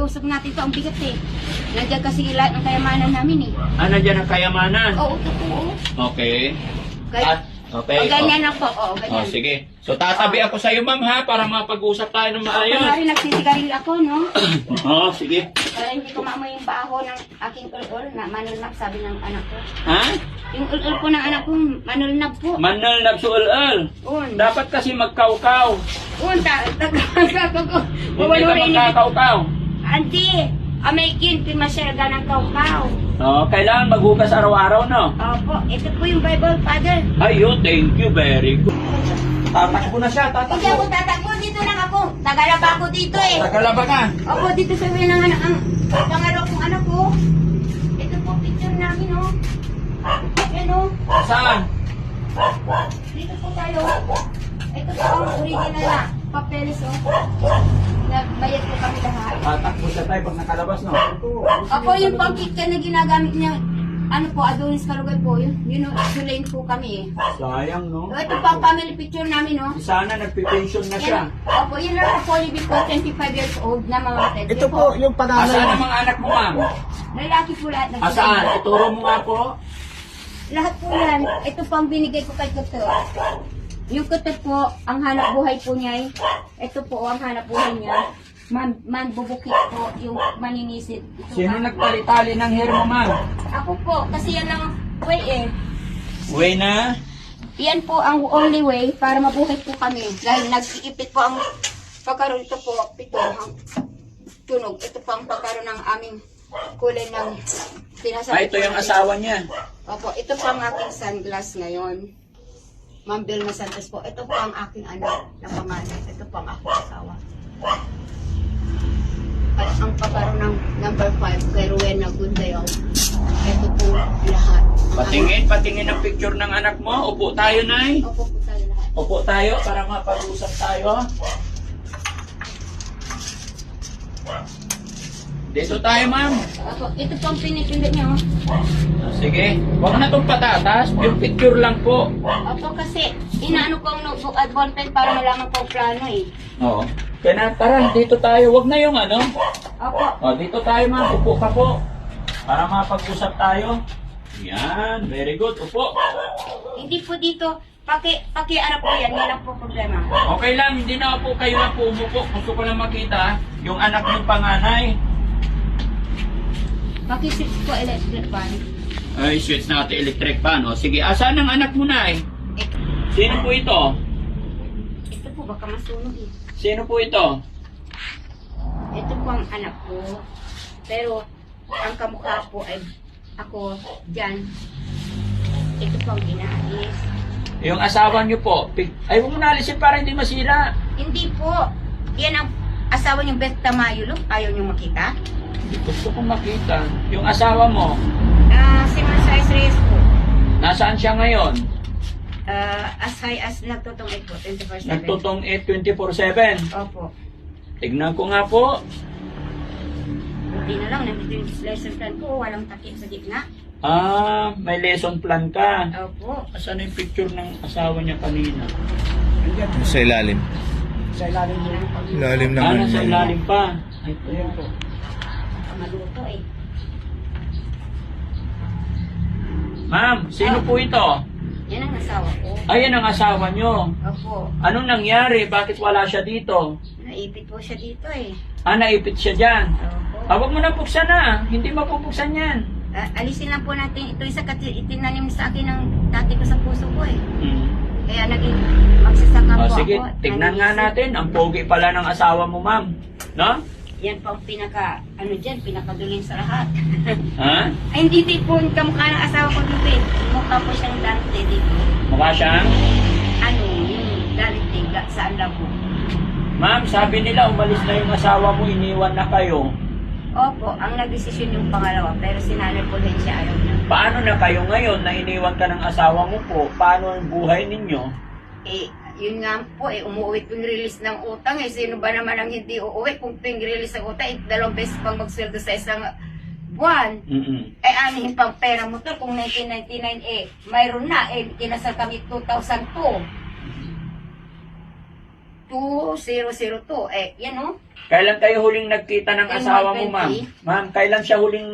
usap natin to, ang bigat eh. Nandiyan kasi lahat ng kayamanan namin eh. Nandiyan ang kayamanan? Oo, totoo. Okay. Kaya, Okay. ganyan ako, ganyan. Sige. So, tatabi ako sa iyo, ma'am, ha? Para mapag-usap tayo ng Ako maayos. nga rin nagsisigarilyo ako, no? Sige. Para hindi ko maamoy yung baho ng aking ulol na manulnap, sabi ng anak ko. Ha? Yung ulol po ng anak ko, manulnap po. Manal nabsuul-ul. Dapat kasi magkaukaw. Tagagago ko. Hindi ka magkakaukaw. Auntie, amay pimasyerga ng kaukaw. Kailangan maghugas araw-araw, no? Opo, ito po yung Bible, Father. Ayun, thank you, very good. Tatakbo na siya, Hindi ako tatakbo, dito lang ako. Tagalaba ako dito eh. Tagalaba ka? Opo, dito sa may ng anak, ang pangalaw kong anak ko. Ito po picture namin, oh. Yan, oh. Saan? Dito po tayo. Ito po ang original na papeles, oh. Nagbayad po kami lahat. Tatakbo siya tayo pag nakalabas, no? Ako yung pangkika na ginagamit niya, ano po, Adonis Kalugay po, yun yung sulain po kami eh. Sayang, no? Ito po ang family picture namin, no? Sana nagpe-pension na siya. Opo, yun lang po, libid po, 25 years old na mga tet. Ito po yung pangalan. Asaan ang mga anak mo, ma'am? Lalaki po lahat. Asaan? Ituro mo nga po. Lahat po yan. Ito po ang binigay ko kay Kuto. Yung Kuto po, ang hanap buhay po niya, ito po ang hanap buhay niya. Manbubukit po, yung maninisid. Ito Sino pa. nagtali-tali ng hair mo, ma'am? Ako po, kasi yan ang way eh. Way na? Yan po ang only way para mabuhay po kami. Dahil nag-iipit po ang pagkaroon ito po, pito, ang tunog. Ito po ang pagkaroon ng aming kulay ng pinasabi. Ito yung asawa niya. Opo, ito po ang aking sunglass ngayon. Ma'am Vilma Santos po. Ito po ang aking anak na pangalan. Ito po ang aking asawa. At ang pagkaroon ng number 5 kay Rowena Gundayaw. Ito po lahat. Patingin ang picture ng anak mo. Upo tayo, Nay. Opo po tayo lahat. Upo tayo para mapag-usap tayo. Dito tayo, ma'am. Opo, ito po ang pinipindot niya. Sige. Huwag na itong patatas. Yung picture lang po. Opo, kasi inaano ko ang notebook at ballpen para malaman ko ang plano eh. Oo. Kaya na, tara, dito tayo. Huwag na yung ano. Opo. Dito tayo, ma'am. Upo ka po. Para mapag-usap tayo. Yan. Very good. Upo. Hindi po dito, paki-arap po yan, yan lang po problema. Okay lang. Hindi na po kayo lang po umupo. Gusto ko lang makita yung anak ng panganay. Paki-switch po electric fan. Ay, switch natin electric fan. O, sige. Asan ang anak mo, Nay? Sino po ito? Ito po, baka masunog eh. Sino po ito? Ito po ang anak ko. Pero, ang kamukha po ay ako dyan. Ito po ang ginaalis. Yung asawa niyo po. Ay, huwag mo naalisin para hindi masira. Hindi po. Yan ang asawa niyong Beth Tamayo, look. Ayaw niyong makita. Gusto kong makita. Yung asawa mo, Si Marsais Reyes po. nasaan siya ngayon? As high as nagtutong 8 po, 24/7. Nagtutong 24/7. Opo. Tignan ko nga po. Hindi na lang, nandito yung lesson plan ko. Walang takip sa gitna. May lesson plan ka. Opo. Asan yung picture ng asawa niya kanina? Sa ilalim. Sa ilalim mo. Ilalim naman. Nasa ilalim pa. Ay, ito yun po. Maluto eh. Ma'am, sino po ito? Yan ang asawa ko. Ayan ang asawa niyo. Opo. Anong nangyari? Bakit wala siya dito? Naipit po siya dito eh. Naipit siya dyan. Opo. Huwag mo na buksan na. Hindi mapupuksan yan. Alisin lang po natin. Ito isa itinanim sa akin ng dati ko sa puso ko eh. Kaya naging magsasaka po Sige, ako. tignan nga natin. Ang pogi pala ng asawa mo, ma'am. No? Yan po ang pinakaduling sa lahat. Ha? Ay, hindi po yung kamukha ng asawa ko dito eh. Mukha po siyang Dante dito. Mukha siyang? Yung Dante sa labo. Ma'am, sabi nila umalis na yung asawa mo, iniwan na kayo. Opo, ang nagdesisyon yung pangalawa, pero si Nanay Pulensya ayaw na. Paano na kayo ngayon na iniwan ka ng asawa mo po? Paano ang buhay ninyo? Yun nga po umuwi ping release ng utang eh. Sino ba naman ang hindi uuwi kung ping release ng utang? 2 beses pang magsweldo sa isang buwan. Anihin pang pera mo to kung 1999 mayroon na. Kinasal kami 2002. 2002. Yan o. Kailan kayo huling nagkita ng asawa mo, ma'am? 2020. Ma'am, kailan siya huling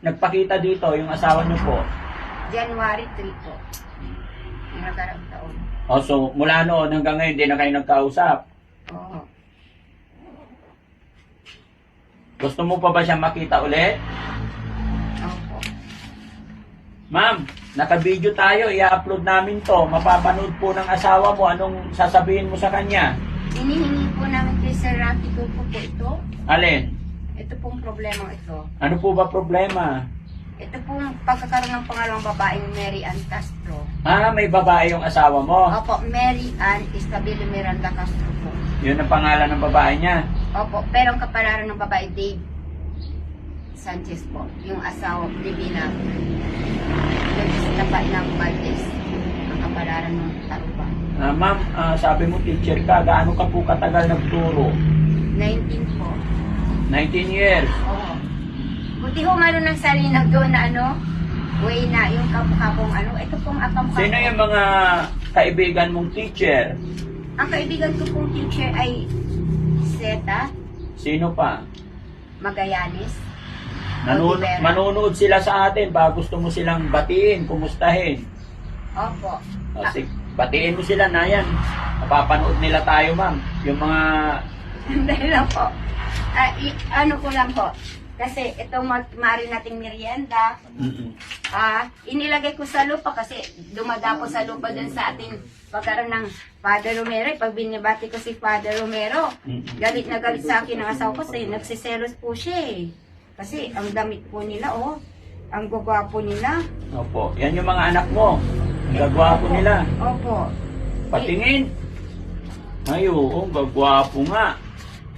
nagpakita dito, yung asawa niyo po? January 3 po. Yung nakaraang taon. O, so, mula noon hanggang ngayon, hindi na kayo nagkausap. Oo. Gusto mo pa ba siya makita ulit? Opo. Ma'am, naka-video tayo, i-upload namin to. Mapapanood po ng asawa mo. Anong sasabihin mo sa kanya? Hinihingi po namin kay Sir Rafi ko po ito. Alin? Ito pong problema ito. Ano po ba problema? Ito pong pagkakaroon ng pangalawang babaeng Mary Ann Castro. Ah, may babae yung asawa mo. Opo, Mary Ann Isabel Miranda Castro po. Yun ang pangalan ng babae niya. Opo, pero ang kapalaran ng babae, Dave Sanchez po. Yung asawa, Divina. Yung isinapat ng Valdez. Ang kapalaran ng Taruba. Ma'am, sabi mo teacher ka, gaano ka po katagal nagturo? 19 po. 19 years. Oo. Buti ho meron ng salinag doon na way na yung kapong ito pong akam. Sino yung mga kaibigan mong teacher? Ang kaibigan ko pong teacher ay Zeta Sino pa? Magallanes. Olivera. Manunood sila sa atin, ba gusto mo silang batiin, kumustahin? Opo. Sige, batiin mo sila na yan. Napapanood nila tayo, ma'am. Yung mga... Dahil lang po. Ano ko lang po. Kasi itong mari nating merienda, inilagay ko sa lupa kasi dumadapo sa lupa dun sa ating pagkaroon ng Father Romero. Pag binibati ko si Father Romero, galit na galit sa akin ang asawa ko kasi nagsiselos po siya eh. Kasi ang damit po nila, ang gagwapo nila. Opo, yan yung mga anak mo. Ang gagwapo nila. Opo. Patingin. Ay, oo, gagwapo nga.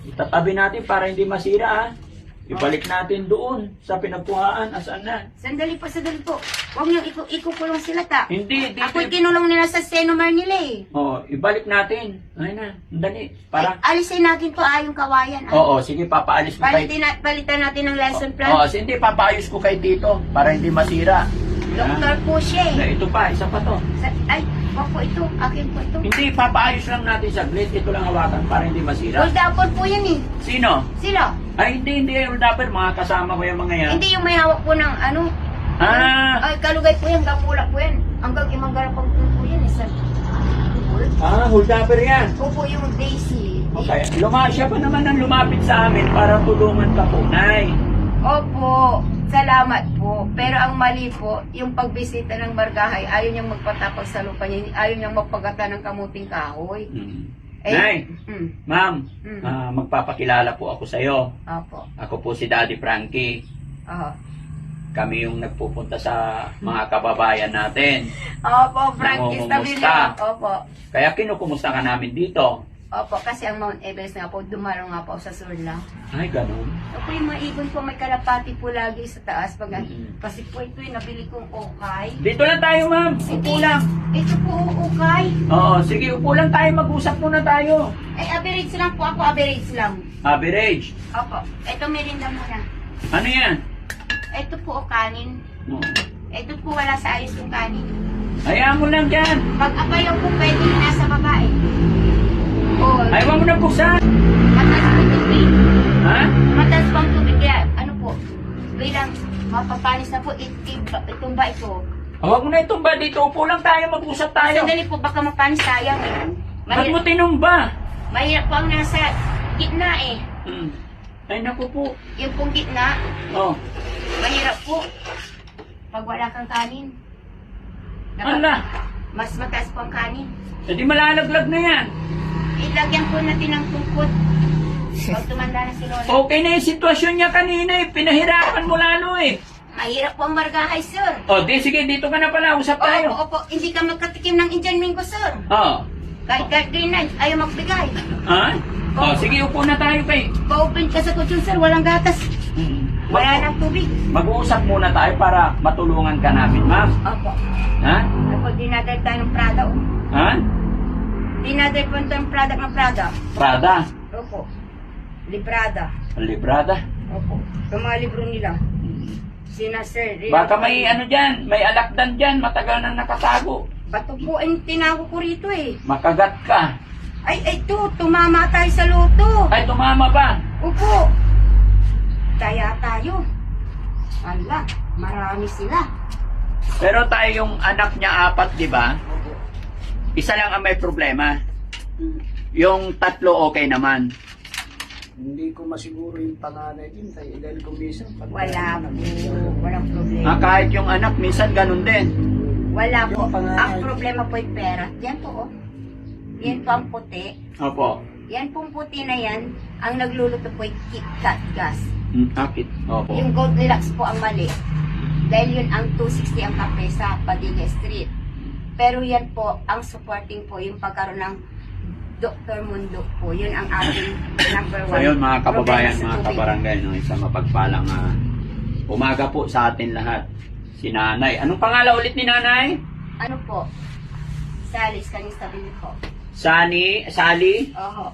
Itatabi natin para hindi masira, ha? Ibalik natin doon sa pinagkuhaan. Asaan na? Sandali po. Huwag niyong ikukulong sila ta. Hindi, dito. Ako'y kinulong nila sa Senomar nila eh. Oh, ibalik natin. Ay na, dali. Para... Alisin natin to yung kawayan. Oo, sige, papaalis ko kay... Palitan natin ng lesson plan. Oo, hindi, papaayos ko kay Tito para hindi masira. Doktor po siya eh. Ito pa, isa pa to. Ay, wag po ito. Akin po ito. Hindi, papaayos lang natin saglit. Ito lang hawakan para hindi masira. Gold apple po yan eh. Sino? Sila. Ay, hindi. Dapat mga kasama ko yung mga yan. Hindi yung may hawak po ng Ay, kalugay po yan. Gamula po yan. Hanggang imang garapang po yan eh. Holdapper yan. Po yung Daisy. Okay. Siya pa naman ang lumapit sa amin para tulungan ka po, Nay. Opo. Salamat po. Pero ang mali po, yung pagbisita ng bargahay, ayaw niyang magpatapag sa lupa niya. Ayaw niyang magpagata ng kamuting kahoy. Nay, ma'am, Mm. magpapakilala po ako sa'yo. Opo. Ako po si Daddy Frankie. Oo. Kami yung nagpupunta sa mga kababayan natin. Opo, Frankie Nangungumusta. Stabilo. Opo. Kaya kinukumusta ka namin dito. Opo, kasi ang Mount Everest nga po, dumaro nga po sa Surla. Ay, ganun. Opo, yung mga ibon po, may kalapati po lagi sa taas. Mm-mm. Kasi po ito yung nabili kong ukay. Dito lang tayo, ma'am. Upo lang. Ito po ukay. Oo, sige, upo lang tayo. Mag-usap muna tayo. Average lang po ako, average lang. Average. Opo, ito merinda muna. Ano yan? Ito po o kanin. Oo. Ito po wala sa ayos yung kanin. Hayaan mo lang dyan. Pag apayaw po, pwede yung nasa babae. O, Ay, huwag mo na buksan. mataas po tubig. Ha? Mataas pang tubig. Kaya, ano po, bilang mapapanis na po, itumba ito. Huwag mo na itumba dito. Upo lang tayo. Mag-usap tayo. Sandali po, baka mapanis sayang eh. Ba't mo tinumba? Mahirap po ang nasa gitna eh. Ay, naku po. Yung pong gitna, Oh. mahirap po. Pag wala kang kanin. Ala. Mas mataas po ang kanin. E di malalaglag na yan. Ilagyan po natin ng tungkod. Pag tumanda na si Lola. Okay na yung sitwasyon niya kanina eh. Pinahirapan mo lalo eh. Mahirap po ang bargahay, sir. O, di sige, dito ka na pala. Usap tayo. Opo. Hindi ka magkatikim ng Indian Mingo, sir. Oo. Kahit green night, ayaw magbigay. Ha? O, sige, upo na tayo kay. Pa-open ka sa kutsyon, sir. Walang gatas. Wala nang tubig. Mag-uusap muna tayo para matulungan ka namin, ma'am. Opo. Ha? Ako, dinadal tayo ng Prada, oh. Ha? Dinadal po ng product ng Prada. Prada. Opo. Librada. Librada. Opo. Yung mga libro nila. Sina, sir. Baka may ano dyan, may alakdan dyan, matagal nang nakatago. Bato po ang tinago ko rito eh. Makagat ka. Ay, ito, tumama tayo sa loto. Ay, tumama ba? Upo. Kaya tayo. Ala, marami sila. Pero tayo yung anak niya 4, di ba? Isa lang ang may problema. Yung 3 okay naman. Hindi ko masiguro yung panganay din. Dahil kung minsan, Wala po. Walang problema. Kahit yung anak, minsan ganun din. Wala po. Yung panganay. Ang problema po yung pera. Yan po, oh. Yan po ang puti. Opo. Yan pong puti na yan, ang nagluluto po yung KitKat gas. Akit. Opo. Yung Goldilocks po ang mali. Dahil yun ang 260 ang kape sa Padilla Street. Pero yan po, ang supporting po, yung pagkaroon ng Dr. Mundo po. Yun ang ating number 1. So yun mga kababayan, problema sa mga tubig. kabarangay, no, isang mapagpalang umaga po sa atin lahat. Si Nanay. Anong pangalan ulit ni Nanay? Ano po? Salis, kanyang sabihin po. Sally? Oho.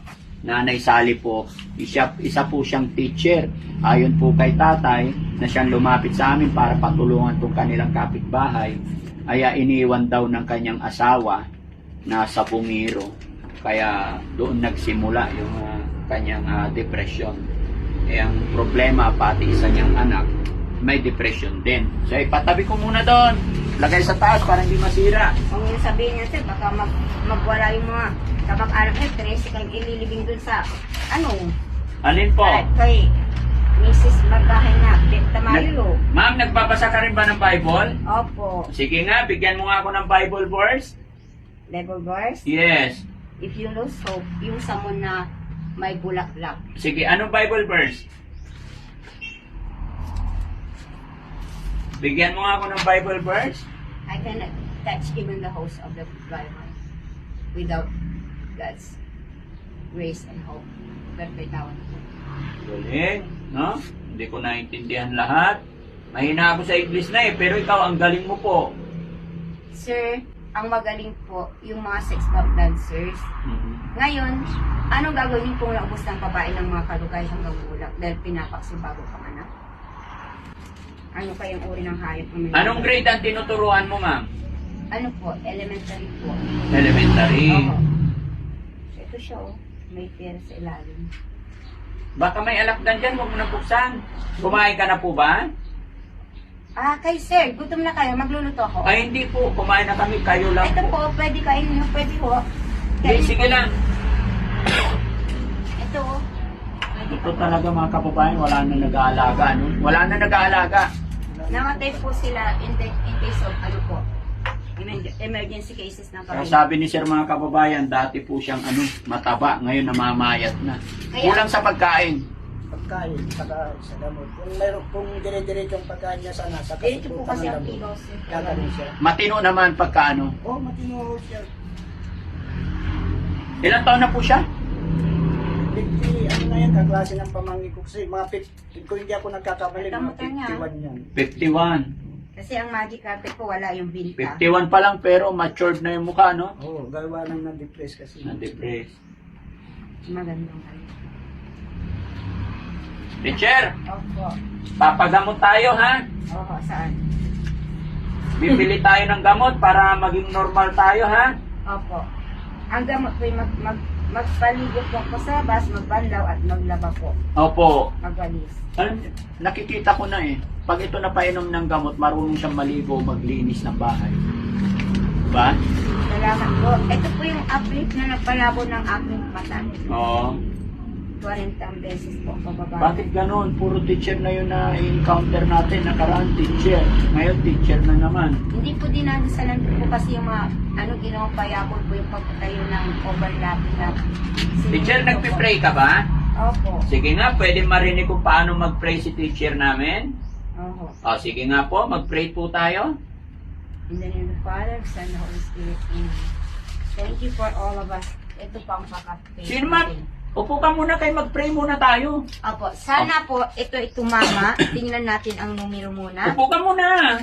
Nanay Sally po. Isa po siyang teacher. Ayon po kay tatay na siyang lumapit sa amin para patulungan tong kanilang kapitbahay. Ay iniwan daw ng kanyang asawa na sa Bungiro. Kaya doon nagsimula yung kanyang depression. Eh ang problema, pati isa niyang anak, may depression din. So ipatabi ko muna doon. Lagay sa taas para hindi masira. Kung yung sabihin niya, sir, baka magwala yung mga kamag-anak niya, 13 kang ililibing dun sa, Alin po? kay Mrs. Magkahay na, Tamaylo. Ma'am, nagbabasa ka rin ba ng Bible? Opo. Sige nga, bigyan mo nga ako ng Bible verse. Level verse. Yes. If you lose hope, yung someone na may bulaklak. Sige, anong Bible verse? Bigyan mo nga ako ng Bible verse. I cannot touch even the host of the Bible without God's grace and hope. Perpetawan po. Galing, no? Hindi ko naintindihan lahat. Mahina ako sa English na pero ikaw ang galing mo po. Sir, ang magaling po yung mga sex pop dancers. Ngayon, anong gagawin kung naubos ng babae ng mga kalugay hanggang bulak dahil pinapakso bago pang anak? Ano kayang uri ng hayop na may... Anong grade ang tinuturuan mo, ma'am? Ano po? Elementary po. Elementary. Oo. Ito siya, oh. May pera sa ilalim. Baka may alakdan dyan, huwag mo na buksan. Kumain ka na po ba? Kay sir, gutom na kayo. Magluluto ako. Ay, hindi po. Kumain na kami. Kayo lang Ito po. po, pwede kainin nyo. Pwede po. Hindi, sige lang. Ito, oh. Pwede Ito po. talaga mga kababayan, wala na nag-aalaga. No? Wala na nag-aalaga. Namatay po sila in case of, emergency cases ng Kaya pamilya. sabi ni sir mga kababayan, dati po siyang mataba, ngayon namamayat na. Kaya- Kulang sa pagkain. Pagkain, saka sa gamot. Kung dire-diretso yung pagkain niya sana, sa Dito po kasi ang tigaw, sir. gagaling siya. Matino naman pagkaano. Matino siya. Ilang taon na po siya? 50, ano na yan, kaklase ng pamangkin ko. Kasi mga 50, kung hindi ako nagkakamali, Tama mga ka niya. 51 yan. 51. Kasi ang magic carpet po, wala yung binta. 51 pa lang pero matured na yung mukha, no? Gawa nang na-depress kasi. Na-depress. Magandang kayo. Teacher, Opo. papagamot tayo ha? Opo, saan? Bibili tayo ng gamot para maging normal tayo ha? Opo. Ang gamot po yung magpaligid po po sa bas, magbanlaw at maglaba po. Opo. Magwalis. Nakikita ko na eh. Pag ito napainom ng gamot, marunong siyang maligo, maglinis ng bahay. Diba? Salamat po. Ito po yung uplift na nagpalabo ng aking mata. Oo. 40 beses po pababa. Bakit ganun? Puro teacher na yun na encounter natin. Nakaraan teacher. Ngayon teacher na naman. Hindi po dinadasalan po kasi yung mga ginawang payabol po yung pagtayo ng overlapping na Teacher, nagpipray ka ba? Opo. Sige nga, pwede marinig kung paano mag-pray si teacher namin. Opo. O, sige nga po, mag-pray po tayo. In the name of the Father, Son, and Holy Spirit. Amen. Thank you for all of us. Ito po ang pakapay. Sino man? Upo ka muna kayo, mag-pray muna tayo. Opo. Sana po ito tumama. Tingnan natin ang numero muna. Upo ka muna.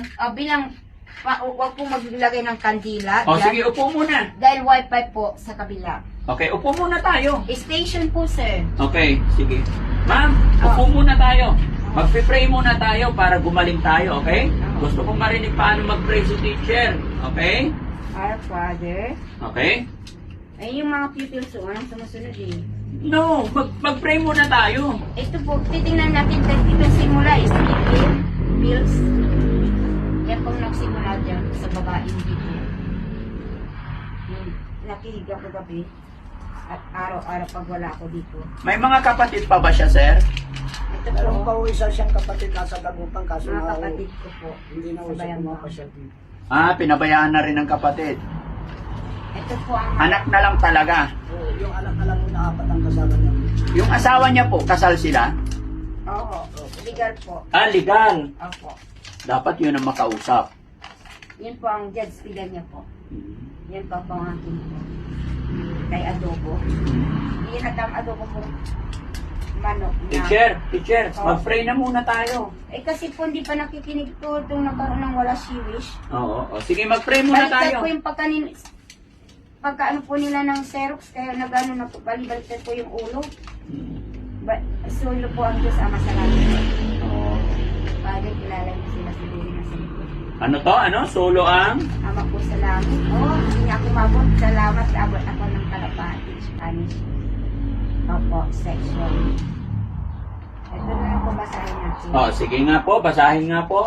Huwag po maglagay ng kandila. O, dyan. sige, upo muna. Dahil wifi po sa kabila. Okay, upo muna tayo. Station po, sir. Okay, sige. Ma'am, upo muna tayo. Magpipray muna tayo para gumaling tayo, okay? Gusto kong marinig paano mag-pray si teacher. Okay? Our Father, Okay? Ay, yung mga pupils, anong sumusunod eh. No, mag-pray muna tayo. Ito po, titingnan natin itong simula is pills. Yan pong nagsimula dyan sa babaeng dito. Yung nakihiga ko gabi. At araw-araw pag wala ako dito. May mga kapatid pa ba siya, sir? Ito Meron pa po, ho isa siyang kapatid nasa Dagupan kaso mga nga ho, kapatid ko po. hindi na ho sa siya Bayambang. pumapasyal dito. Pinabayaan na rin ng kapatid. Ito po ang Anak na lang talaga. Oo, yung anak mo na 4 ang kasama niya. Yung asawa niya po, kasal sila? Oo, legal po. Legal. Opo. Dapat yun ang makausap. Yan po ang judge legal niya po. Yan po ang akin po. Kay adobo. Yan ang adobo po. Manok na. Teacher, mag-pray na muna tayo. Eh kasi po hindi pa nakikinig to itong nagkaroon ng wala siwish. Oo. Sige, mag-pray muna Baliktad tayo. po yung pagkaano po nila ng Xerox, kaya nagano na po, baliktad po yung ulo. Sulo po ang Diyos Ama sa langit. Oo. Padre, kilala niyo sila siguro na sa likod. Ano to? Ano? Solo ang? Ama po sa langit. Hindi niya ako mabot. Salamat, abot ako ng kalapati. Spanish. Opo, section. Ito na lang po basahin natin. Sige nga po, basahin nga po.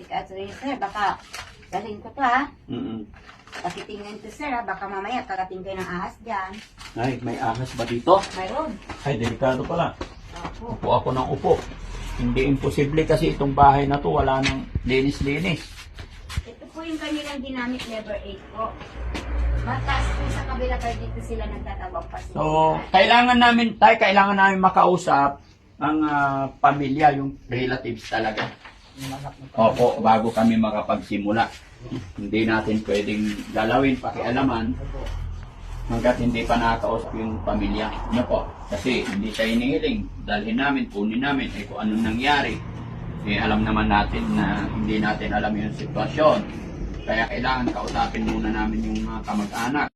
At sir, baka galing ko to ha. Mm-mm. Pakitingnan to sir ha, baka mamaya karating kayo ng ahas dyan. Ay, may ahas ba dito? Mayroon. Ay, delikado pala. Opo. Upo ako ng upo. Hindi imposible kasi itong bahay na to wala nang linis-linis. Ito po yung kanilang ginamit level 8 po. Mataas po sa kabila pero dito sila nagtatawag pa sila. So, kailangan namin makausap ang pamilya, yung relatives talaga. Yung anak mo. Opo, bago kami makapagsimula. Hindi natin pwedeng galawin, pakialaman hanggat hindi pa nakakausap yung pamilya. Ano po? Kasi hindi tayo hinihiling. Dalhin namin, kunin namin, kung anong nangyari. Alam naman natin na hindi natin alam yung sitwasyon. Kaya kailangan kausapin muna namin yung mga kamag-anak.